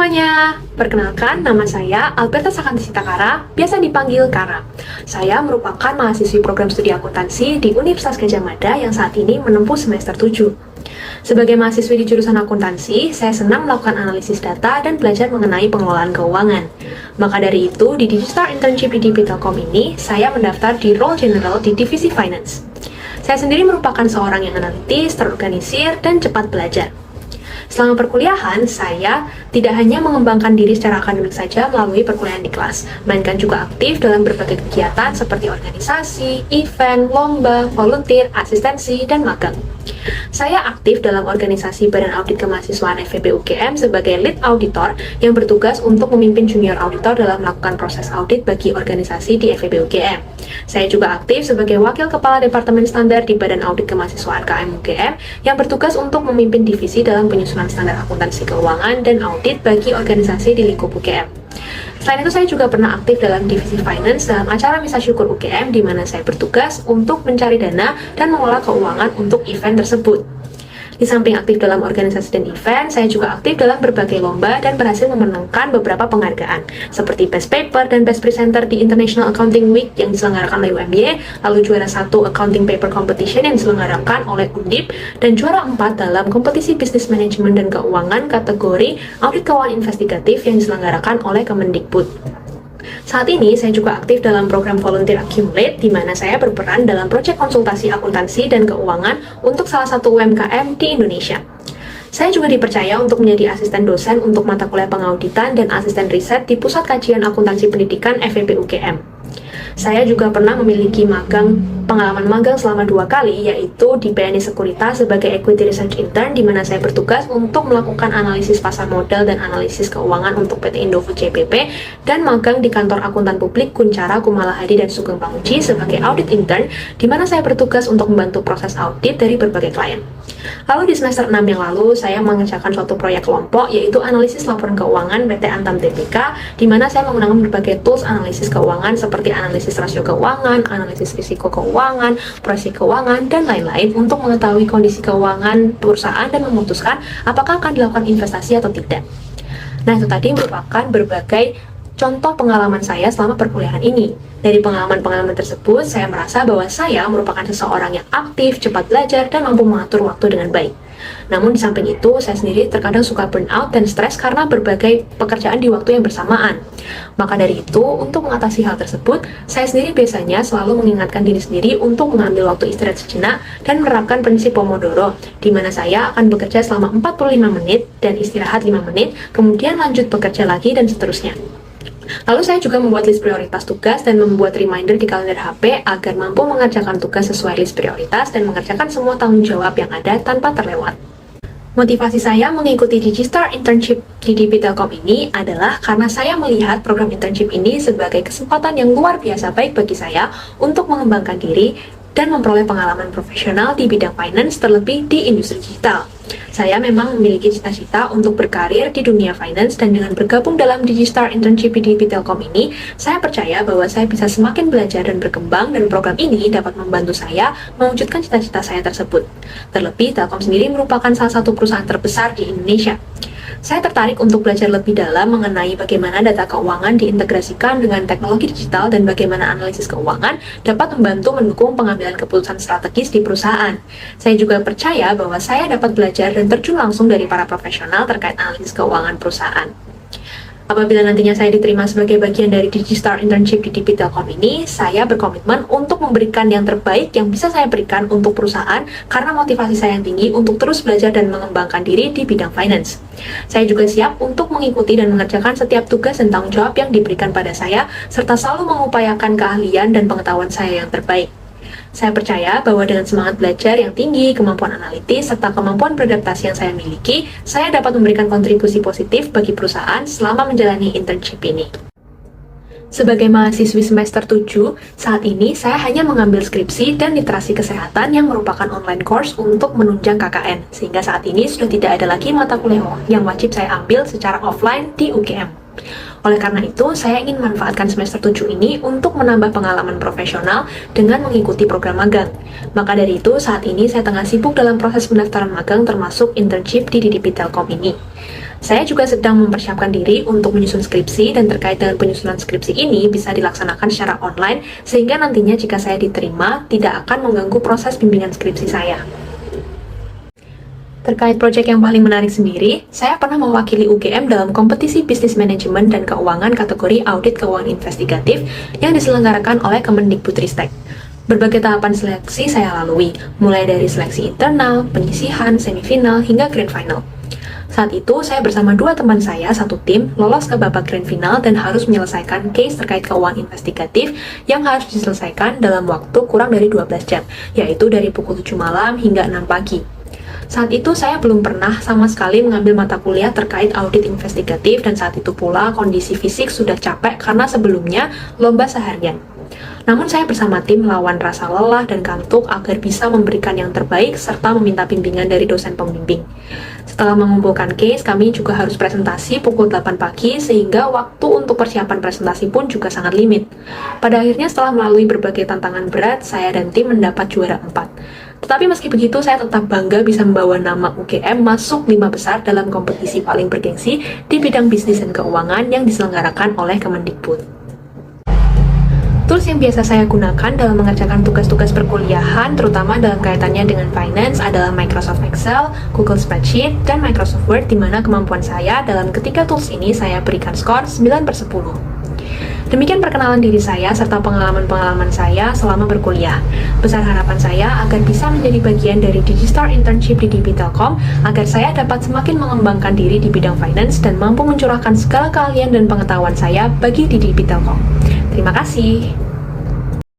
semuanya, perkenalkan nama saya Alberta Sakanti Sitakara, biasa dipanggil Kara. Saya merupakan mahasiswi program studi akuntansi di Universitas Gadjah Mada yang saat ini menempuh semester 7. Sebagai mahasiswi di jurusan akuntansi, saya senang melakukan analisis data dan belajar mengenai pengelolaan keuangan. Maka dari itu, di Digistar Internship di DB Telkom ini, saya mendaftar di role general di Divisi Finance. Saya sendiri merupakan seorang yang analitis, terorganisir, dan cepat belajar. Selama perkuliahan, saya tidak hanya mengembangkan diri secara akademik saja melalui perkuliahan di kelas, melainkan juga aktif dalam berbagai kegiatan seperti organisasi, event, lomba, volunteer, asistensi, dan magang. Saya aktif dalam organisasi Badan Audit Kemahasiswaan FEB UGM sebagai lead auditor yang bertugas untuk memimpin junior auditor dalam melakukan proses audit bagi organisasi di FEB UGM. Saya juga aktif sebagai Wakil Kepala Departemen Standar di Badan Audit Kemahasiswaan KM UGM yang bertugas untuk memimpin divisi dalam penyusunan standar akuntansi keuangan dan audit bagi organisasi di lingkup UGM. Selain itu, saya juga pernah aktif dalam divisi finance dalam acara Misa Syukur UGM di mana saya bertugas untuk mencari dana dan mengelola keuangan untuk event tersebut. Di samping aktif dalam organisasi dan event, saya juga aktif dalam berbagai lomba dan berhasil memenangkan beberapa penghargaan, seperti Best Paper dan Best Presenter di International Accounting Week yang diselenggarakan oleh UMY, lalu juara 1 Accounting Paper Competition yang diselenggarakan oleh Undip, dan juara 4 dalam kompetisi bisnis manajemen dan keuangan kategori audit keuangan investigatif yang diselenggarakan oleh Kemendikbud. Saat ini, saya juga aktif dalam program Volunteer Accumulate, di mana saya berperan dalam proyek konsultasi akuntansi dan keuangan untuk salah satu UMKM di Indonesia. Saya juga dipercaya untuk menjadi asisten dosen untuk mata kuliah pengauditan dan asisten riset di Pusat Kajian Akuntansi Pendidikan FEB UGM. Saya juga pernah memiliki pengalaman magang selama 2 kali, yaitu di BNI Sekuritas sebagai Equity Research Intern, di mana saya bertugas untuk melakukan analisis pasar modal dan analisis keuangan untuk PT Indofood JBP, dan magang di kantor akuntan publik Kuncara, Kumala Hadi, dan Sugeng Pramuji sebagai Audit Intern, di mana saya bertugas untuk membantu proses audit dari berbagai klien. Lalu di semester 6 yang lalu, saya mengerjakan suatu proyek kelompok, yaitu analisis laporan keuangan PT Antam Tbk, di mana saya menggunakan berbagai tools analisis keuangan seperti analisis rasio keuangan, analisis risiko keuangan, proyeksi keuangan, dan lain-lain untuk mengetahui kondisi keuangan perusahaan dan memutuskan apakah akan dilakukan investasi atau tidak. Nah, itu tadi merupakan berbagai contoh pengalaman saya selama perkuliahan ini. Dari pengalaman-pengalaman tersebut, saya merasa bahwa saya merupakan seseorang yang aktif, cepat belajar, dan mampu mengatur waktu dengan baik. Namun di samping itu, saya sendiri terkadang suka burnout dan stres karena berbagai pekerjaan di waktu yang bersamaan. Maka dari itu, untuk mengatasi hal tersebut, saya sendiri biasanya selalu mengingatkan diri sendiri untuk mengambil waktu istirahat sejenak dan menerapkan prinsip Pomodoro, di mana saya akan bekerja selama 45 menit dan istirahat 5 menit, kemudian lanjut bekerja lagi dan seterusnya. Lalu saya juga membuat list prioritas tugas dan membuat reminder di kalender HP agar mampu mengerjakan tugas sesuai list prioritas dan mengerjakan semua tanggung jawab yang ada tanpa terlewat. Motivasi saya mengikuti Digistar Internship di DB Telkom ini adalah karena saya melihat program internship ini sebagai kesempatan yang luar biasa baik bagi saya untuk mengembangkan diri dan memperoleh pengalaman profesional di bidang finance, terlebih di industri digital. Saya memang memiliki cita-cita untuk berkarir di dunia finance, dan dengan bergabung dalam Digistar Internship di DB Telkom ini, saya percaya bahwa saya bisa semakin belajar dan berkembang, dan program ini dapat membantu saya mewujudkan cita-cita saya tersebut. Terlebih, Telkom sendiri merupakan salah satu perusahaan terbesar di Indonesia. Saya tertarik untuk belajar lebih dalam mengenai bagaimana data keuangan diintegrasikan dengan teknologi digital dan bagaimana analisis keuangan dapat membantu mendukung pengambilan keputusan strategis di perusahaan. Saya juga percaya bahwa saya dapat belajar dan terjun langsung dari para profesional terkait analisis keuangan perusahaan. Apabila nantinya saya diterima sebagai bagian dari Digistar Internship di DB Telkom ini, saya berkomitmen untuk memberikan yang terbaik yang bisa saya berikan untuk perusahaan karena motivasi saya yang tinggi untuk terus belajar dan mengembangkan diri di bidang finance. Saya juga siap untuk mengikuti dan mengerjakan setiap tugas dan tanggung jawab yang diberikan pada saya, serta selalu mengupayakan keahlian dan pengetahuan saya yang terbaik. Saya percaya bahwa dengan semangat belajar yang tinggi, kemampuan analitis, serta kemampuan beradaptasi yang saya miliki, saya dapat memberikan kontribusi positif bagi perusahaan selama menjalani internship ini. Sebagai mahasiswi semester 7, saat ini saya hanya mengambil skripsi dan literasi kesehatan yang merupakan online course untuk menunjang KKN, sehingga saat ini sudah tidak ada lagi mata kuliah yang wajib saya ambil secara offline di UGM. Oleh karena itu, saya ingin memanfaatkan semester 7 ini untuk menambah pengalaman profesional dengan mengikuti program magang. Maka dari itu, saat ini saya tengah sibuk dalam proses pendaftaran magang termasuk internship di DB Telkom ini. Saya juga sedang mempersiapkan diri untuk menyusun skripsi, dan terkait dengan penyusunan skripsi ini bisa dilaksanakan secara online, sehingga nantinya jika saya diterima, tidak akan mengganggu proses bimbingan skripsi saya. Terkait proyek yang paling menarik sendiri, saya pernah mewakili UGM dalam kompetisi bisnis manajemen dan keuangan kategori audit keuangan investigatif yang diselenggarakan oleh Kemendikbudristek. Berbagai tahapan seleksi saya lalui, mulai dari seleksi internal, penyisihan, semifinal, hingga grand final. Saat itu, saya bersama dua teman saya, satu tim, lolos ke babak grand final dan harus menyelesaikan case terkait keuangan investigatif yang harus diselesaikan dalam waktu kurang dari 12 jam, yaitu dari pukul 7 malam hingga 6 pagi. Saat itu, saya belum pernah sama sekali mengambil mata kuliah terkait audit investigatif, dan saat itu pula kondisi fisik sudah capek karena sebelumnya lomba seharian. Namun saya bersama tim melawan rasa lelah dan kantuk agar bisa memberikan yang terbaik serta meminta bimbingan dari dosen pembimbing. Setelah mengumpulkan case, kami juga harus presentasi pukul 8 pagi sehingga waktu untuk persiapan presentasi pun juga sangat limit. Pada akhirnya setelah melalui berbagai tantangan berat, saya dan tim mendapat juara 4. Tetapi meski begitu, saya tetap bangga bisa membawa nama UGM masuk 5 besar dalam kompetisi paling bergengsi di bidang bisnis dan keuangan yang diselenggarakan oleh Kemendikbud. Tools yang biasa saya gunakan dalam mengerjakan tugas-tugas perkuliahan, terutama dalam kaitannya dengan finance, adalah Microsoft Excel, Google Spreadsheet, dan Microsoft Word, di mana kemampuan saya dalam ketiga tools ini saya berikan skor 9/10. Demikian perkenalan diri saya serta pengalaman-pengalaman saya selama berkuliah. Besar harapan saya agar bisa menjadi bagian dari Digistar Internship di DB Telkom, agar saya dapat semakin mengembangkan diri di bidang finance dan mampu mencurahkan segala keahlian dan pengetahuan saya bagi di DB Telkom. Terima kasih.